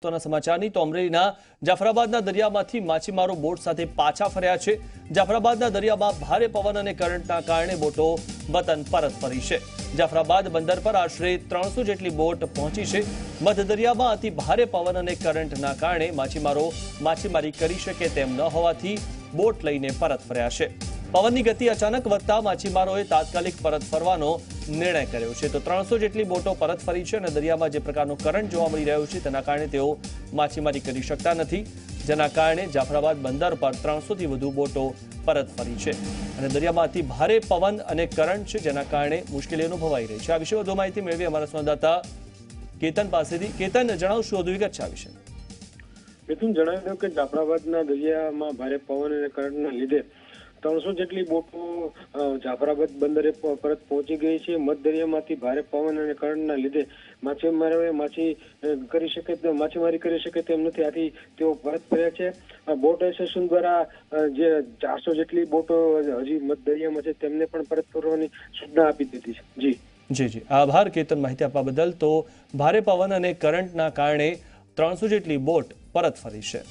સમાચારની તો અમરેલીના જાફરાબાદના દરિયામાંથી માછીમારો બોટ સાથે પાછા ફર્યા છે। જાફરાબાદના દરિયામાં ભારે પવન અને કરંટના કારણે બોટો વતન પરત ફરી છે। જાફરાબાદ બંદર પર આશરે 300 જેટલી બોટ પહોંચી છે। મધ્ય દરિયામાં અતિ ભારે પવન અને કરંટના કારણે માછીમારો માછીમારી કરી શકે તેમ ન હોવાથી બોટ લઈને પરત ફર્યા છે। પવનની ગતિ અચાનક વધતા માછીમારોએ તાત્કાલિક પરત ફરવાનો નિર્ણય કર્યો છે। તો 300 જેટલી બોટો પરત ફરી છે અને દરિયામાં જે પ્રકારનો કરંટ જોવા મળી રહ્યો છે તેના કારણે તેઓ માછીમારી કરી શકતા નથી, જેના કારણે જાફરાબાદ બંદર પર 300 થી વધુ બોટો પરત ફરી છે અને દરિયામાં અતિ ભારે પવન અને કરંટ છે, જેના કારણે મુશ્કેલી અનુભવાઈ રહી છે। આ વિશે વધુ માહિતી મેળવી અમારા સંવાદદાતા કેતન પાસેથી। કેતન, જણાવશો વધુ વિગત છે આ વિશે? મિથુન, જણાવી દઉં કે જાફરાબાદના દરિયામાં ભારે પવન અને કરંટના લીધે 300 જેટલી બોટો જાફરાબાદ બંદરે પરત પહોંચી ગઈ છે। મધ્ય દરિયામાંથી ભારે પવન અને કરંટના લીધે માછીમારોએ માછીમારી કરી શકે તેમ નથી, આથી તેઓ પરત ફર્યા છે। બોટ એસોસિએશન દ્વારા જે 400 જેટલી બોટો હજી મધ્ય દરિયામાં છે તેમને પણ પરત ફરવાની સૂચના આપી દીધી છે। જી, આભાર કેતન, માહિતી આપવા બદલ। તો ભારે પવન અને કરંટના કારણે 300 જેટલી બોટ પરત ફરી છે।